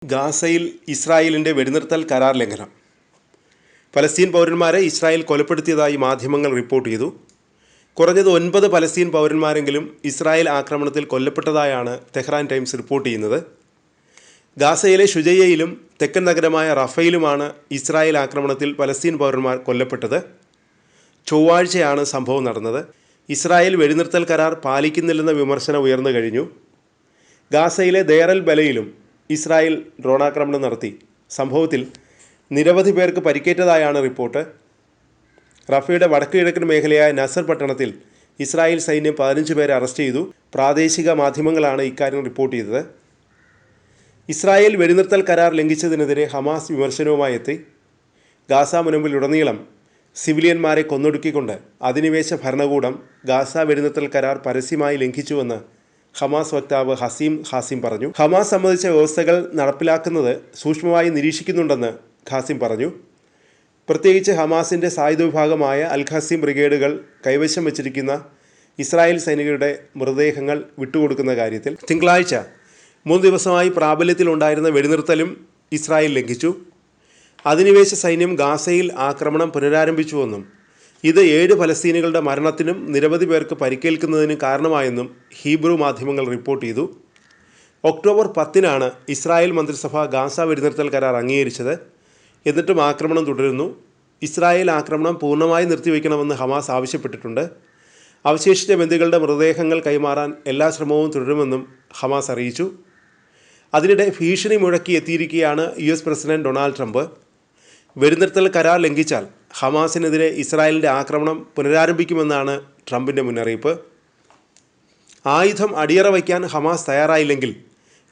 ഗാസയിൽ ഇസ്രായേലിൻ്റെ വെടിനിർത്തൽ കരാർ ലംഘനം. പലസ്തീൻ പൗരന്മാരെ ഇസ്രായേൽ കൊലപ്പെടുത്തിയതായി മാധ്യമങ്ങൾ റിപ്പോർട്ട് ചെയ്തു. കുറഞ്ഞത് 9 പലസ്തീൻ പൗരന്മാരെങ്കിലും ഇസ്രായേൽ ആക്രമണത്തിൽ കൊല്ലപ്പെട്ടതായാണ് തെഹ്റാൻ ടൈംസ് റിപ്പോർട്ട് ചെയ്യുന്നത്. ഗാസയിലെ ഷുജയ്യയിലും തെക്കൻ നഗരമായ റഫയിലുമാണ് ഇസ്രായേൽ ആക്രമണത്തിൽ പലസ്തീൻ പൗരന്മാർ കൊല്ലപ്പെട്ടത്. ചൊവ്വാഴ്ചയാണ് സംഭവം നടന്നത്. ഇസ്രായേൽ വെടിനിർത്തൽ കരാർ പാലിക്കുന്നില്ലെന്ന വിമർശനം ഉയർന്നു കഴിഞ്ഞു. ഗാസയിലെ ദേർ എൽ ബലയിലും ഇസ്രായേൽ ഡ്രോണാക്രമണം നടത്തി. സംഭവത്തിൽ നിരവധി പേർക്ക് പരിക്കേറ്റതായാണ് റിപ്പോർട്ട്. റഫയുടെ വടക്ക് കിഴക്കൻ മേഖലയായ നസർ പട്ടണത്തിൽ ഇസ്രായേൽ സൈന്യം 15 പേരെ അറസ്റ്റ് ചെയ്തു. പ്രാദേശിക മാധ്യമങ്ങളാണ് ഇക്കാര്യം റിപ്പോർട്ട് ചെയ്തത്. ഇസ്രായേൽ വെടിനിർത്തൽ കരാർ ലംഘിച്ചതിനെതിരെ ഹമാസ് വിമർശനവുമായി എത്തി. ഗാസ മുനമ്പിലുടനീളം സിവിലിയന്മാരെ കൊന്നൊടുക്കിക്കൊണ്ട് അധിനിവേശ ഭരണകൂടം ഗാസ വെടിനിർത്തൽ കരാർ പരസ്യമായി ലംഘിച്ചുവെന്ന് ഹമാസ് വക്താവ് ഖാസിം പറഞ്ഞു. ഹമാസ് സംബന്ധിച്ച വ്യവസ്ഥകൾ നടപ്പിലാക്കുന്നത് സൂക്ഷ്മമായി നിരീക്ഷിക്കുന്നുണ്ടെന്ന് ഖാസിം പറഞ്ഞു. പ്രത്യേകിച്ച് ഹമാസിൻ്റെ സായുധ വിഭാഗമായ അൽ ഖാസിം ബ്രിഗേഡുകൾ കൈവശം വച്ചിരിക്കുന്ന ഇസ്രായേൽ സൈനികരുടെ മൃതദേഹങ്ങൾ വിട്ടുകൊടുക്കുന്ന കാര്യത്തിൽ. തിങ്കളാഴ്ച 3 ദിവസമായി പ്രാബല്യത്തിലുണ്ടായിരുന്ന വെടിനിർത്തലും ഇസ്രായേൽ ലംഘിച്ചു. അധിനിവേശ സൈന്യം ഗാസയിൽ ആക്രമണം പുനരാരംഭിച്ചുവെന്നും ഇത് 7 ഫലസ്തീനികളുടെ മരണത്തിനും നിരവധി പേർക്ക് പരിക്കേൽക്കുന്നതിനും കാരണമായെന്നും ഹീബ്രു മാധ്യമങ്ങൾ റിപ്പോർട്ട് ചെയ്തു. ഒക്ടോബർ 10-നാണ് ഇസ്രായേൽ മന്ത്രിസഭ ഗാസ വെടിനിർത്തൽ കരാർ അംഗീകരിച്ചത്. എന്നിട്ടും ആക്രമണം തുടരുന്നു. ഇസ്രായേൽ ആക്രമണം പൂർണ്ണമായി നിർത്തിവെക്കണമെന്ന് ഹമാസ് ആവശ്യപ്പെട്ടിട്ടുണ്ട്. അവശേഷിച്ച ബന്ദികളുടെ മൃതദേഹങ്ങൾ കൈമാറാൻ എല്ലാ ശ്രമവും തുടരുമെന്നും ഹമാസ് അറിയിച്ചു. അതിനിടെ ഭീഷണി മുഴക്കി എത്തിയിരിക്കുകയാണ് US പ്രസിഡന്റ് ഡൊണാൾഡ് ട്രംപ്. വെടിനിർത്തൽ കരാർ ലംഘിച്ചാൽ ഹമാസിനെതിരെ ഇസ്രായേലിൻ്റെ ആക്രമണം പുനരാരംഭിക്കുമെന്നാണ് ട്രംപിൻ്റെ മുന്നറിയിപ്പ്. ആയുധം അടിയറ വയ്ക്കാൻ ഹമാസ് തയ്യാറായില്ലെങ്കിൽ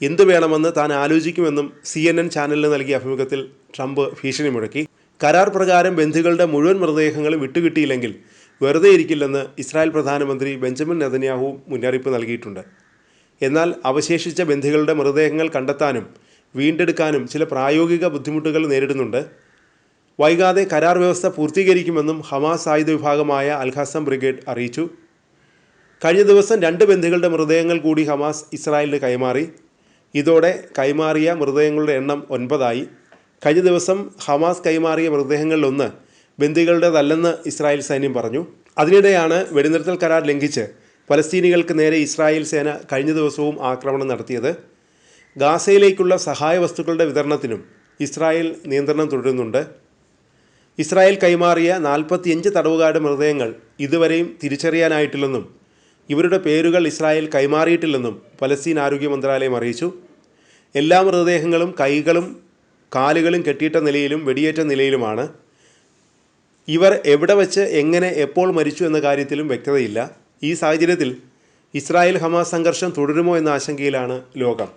എന്തു വേണമെന്ന് താൻ ആലോചിക്കുമെന്നും CNN ചാനലിന് നൽകിയ അഭിമുഖത്തിൽ ട്രംപ് ഭീഷണി മുഴക്കി. കരാർ പ്രകാരം ബന്ദികളുടെ മുഴുവൻ മൃതദേഹങ്ങളും വിട്ടുകിട്ടിയില്ലെങ്കിൽ വെറുതെ ഇരിക്കില്ലെന്ന് ഇസ്രായേൽ പ്രധാനമന്ത്രി ബെഞ്ചമിൻ നെതന്യാഹു മുന്നറിയിപ്പ് നൽകിയിട്ടുണ്ട്. എന്നാൽ അവശേഷിച്ച ബന്ദികളുടെ മൃതദേഹങ്ങൾ കണ്ടെത്താനും വീണ്ടെടുക്കാനും ചില പ്രായോഗിക ബുദ്ധിമുട്ടുകൾ നേരിടുന്നുണ്ട്. വൈകാതെ കരാർ വ്യവസ്ഥ പൂർത്തീകരിക്കുമെന്നും ഹമാസ് സായുധ വിഭാഗമായ അൽ ഖാസം ബ്രിഗേഡ് അറിയിച്ചു. കഴിഞ്ഞ ദിവസം 2 ബന്ദികളുടെ മൃതദേഹങ്ങൾ കൂടി ഹമാസ് ഇസ്രായേലിന് കൈമാറി. ഇതോടെ കൈമാറിയ മൃതദേഹങ്ങളുടെ എണ്ണം 9 കഴിഞ്ഞ ദിവസം ഹമാസ് കൈമാറിയ മൃതദേഹങ്ങളിലൊന്ന് ബന്ദികളുടേതല്ലെന്ന് ഇസ്രായേൽ സൈന്യം പറഞ്ഞു. അതിനിടെയാണ് വെടിനിർത്തൽ കരാർ ലംഘിച്ച് പലസ്തീനികൾക്ക് നേരെ ഇസ്രായേൽ സേന കഴിഞ്ഞ ദിവസവും ആക്രമണം നടത്തിയത്. ഗാസയിലേക്കുള്ള സഹായ വസ്തുക്കളുടെ വിതരണത്തിനും ഇസ്രായേൽ നിയന്ത്രണം തുടരുന്നുണ്ട്. ഇസ്രായേൽ കൈമാറിയ 45 തടവുകാരുടെ മൃതദേഹങ്ങൾ ഇതുവരെയും തിരിച്ചറിയാനായിട്ടില്ലെന്നും ഇവരുടെ പേരുകൾ ഇസ്രായേൽ കൈമാറിയിട്ടില്ലെന്നും പലസ്തീൻ ആരോഗ്യ മന്ത്രാലയം അറിയിച്ചു. എല്ലാ മൃതദേഹങ്ങളും കൈകളും കാലുകളും കെട്ടിയിട്ട നിലയിലും വെടിയേറ്റ നിലയിലുമാണ്. ഇവർ എവിടെ വച്ച് എങ്ങനെ എപ്പോൾ മരിച്ചു എന്ന കാര്യത്തിലും വ്യക്തതയില്ല. ഈ സാഹചര്യത്തിൽ ഇസ്രായേൽ ഹമാസ് സംഘർഷം തുടരുമോ എന്ന ആശങ്കയിലാണ് ലോകം.